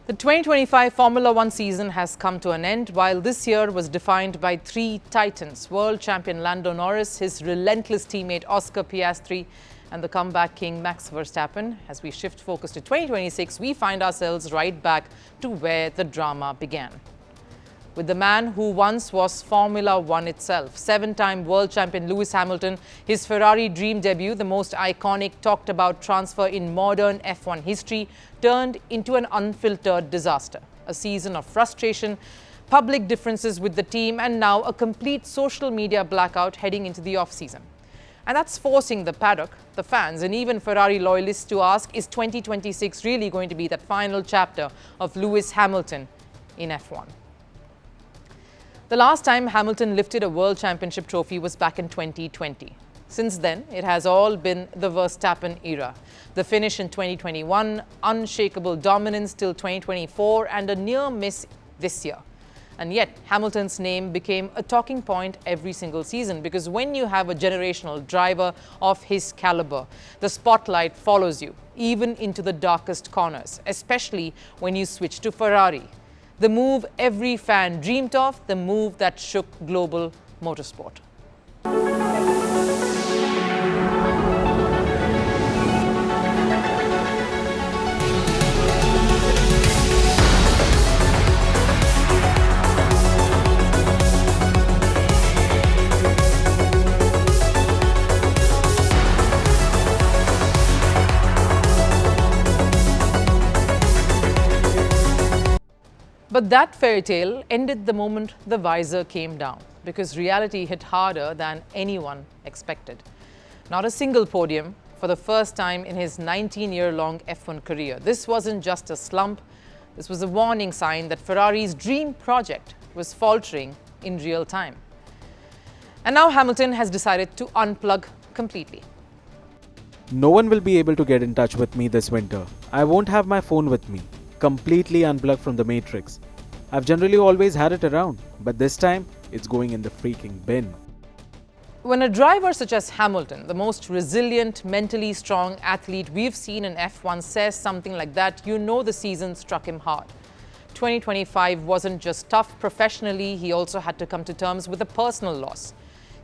The 2025 Formula One season has come to an end, while this year was defined by three titans: world champion Lando Norris, his relentless teammate Oscar Piastri, and the comeback king Max Verstappen. As we shift focus to 2026, we find ourselves right back to where the drama began. With the man who once was Formula One itself, seven-time world champion Lewis Hamilton, his Ferrari dream debut, the most iconic, talked about transfer in modern F1 history, turned into an unfiltered disaster. A season of frustration, public differences with the team, and now a complete social media blackout heading into the off-season. And that's forcing the paddock, the fans, and even Ferrari loyalists to ask, is 2026 really going to be that final chapter of Lewis Hamilton in F1? The last time Hamilton lifted a world championship trophy was back in 2020. Since then, it has all been the Verstappen era. The finish in 2021, unshakable dominance till 2024, and a near miss this year. And yet, Hamilton's name became a talking point every single season, because when you have a generational driver of his caliber, the spotlight follows you, even into the darkest corners, especially when you switch to Ferrari. The move every fan dreamed of, the move that shook global motorsport. But that fairy tale ended the moment the visor came down, because reality hit harder than anyone expected. Not a single podium for the first time in his 19-year-long F1 career. This wasn't just a slump, this was a warning sign that Ferrari's dream project was faltering in real time. And now Hamilton has decided to unplug completely. No one will be able to get in touch with me this winter. I won't have my phone with me. Completely unplugged from the matrix. I've generally always had it around, but this time it's going in the freaking bin. When a driver such as Hamilton, the most resilient, mentally strong athlete we've seen in F1, says something like that, you know the season struck him hard. 2025 wasn't just tough professionally, he also had to come to terms with a personal loss.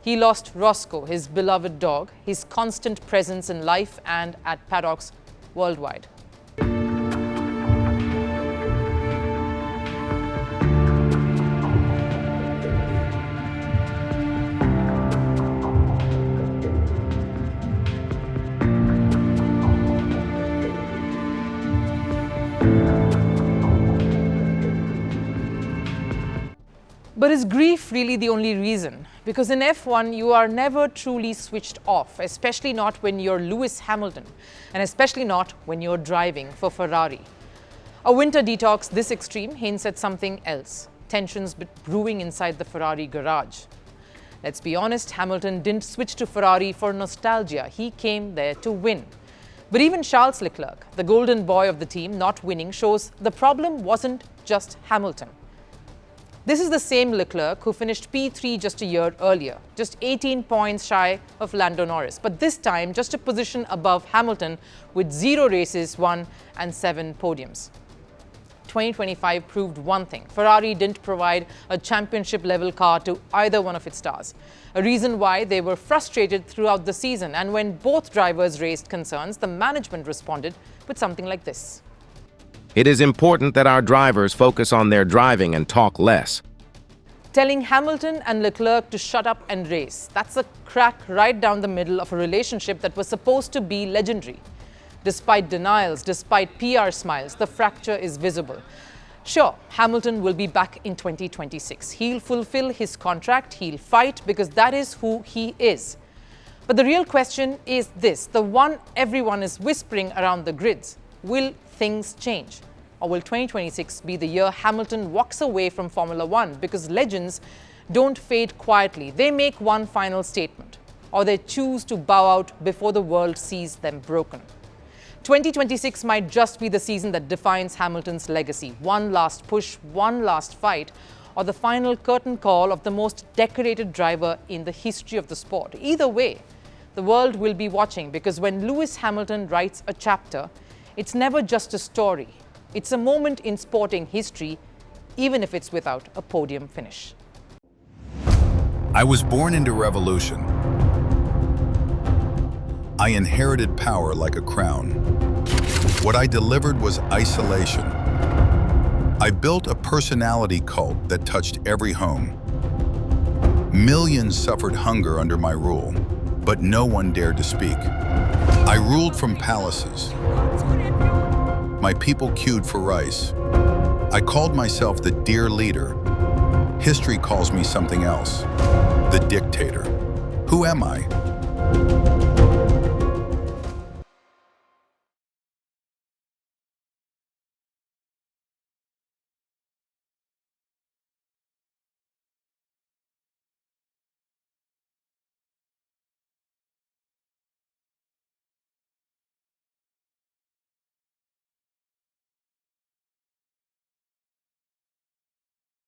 He lost Roscoe, his beloved dog, his constant presence in life and at paddocks worldwide. But is grief really the only reason? Because in F1, you are never truly switched off, especially not when you're Lewis Hamilton, and especially not when you're driving for Ferrari. A winter detox this extreme hints at something else: tensions brewing inside the Ferrari garage. Let's be honest, Hamilton didn't switch to Ferrari for nostalgia. He came there to win. But even Charles Leclerc, the golden boy of the team, not winning shows the problem wasn't just Hamilton. This is the same Leclerc who finished P3 just a year earlier, just 18 points shy of Lando Norris, but this time just a position above Hamilton with 0 races won and 7 podiums. 2025 proved one thing: Ferrari didn't provide a championship-level car to either one of its stars, a reason why they were frustrated throughout the season. And when both drivers raised concerns, the management responded with something like this. It is important that our drivers focus on their driving and talk less. Telling Hamilton and Leclerc to shut up and race. That's a crack right down the middle of a relationship that was supposed to be legendary. Despite denials, despite PR smiles, the fracture is visible. Sure, Hamilton will be back in 2026. He'll fulfill his contract, he'll fight, because that is who he is. But the real question is this, the one everyone is whispering around the grids: will things change? Or will 2026 be the year Hamilton walks away from Formula One? Because legends don't fade quietly. They make one final statement, or they choose to bow out before the world sees them broken. 2026 might just be the season that defines Hamilton's legacy. One last push, one last fight, or the final curtain call of the most decorated driver in the history of the sport. Either way, the world will be watching, because when Lewis Hamilton writes a chapter, it's never just a story. It's a moment in sporting history, even if it's without a podium finish. I was born into revolution. I inherited power like a crown. What I delivered was isolation. I built a personality cult that touched every home. Millions suffered hunger under my rule, but no one dared to speak. I ruled from palaces. My people queued for rice. I called myself the dear leader. History calls me something else, the dictator. Who am I?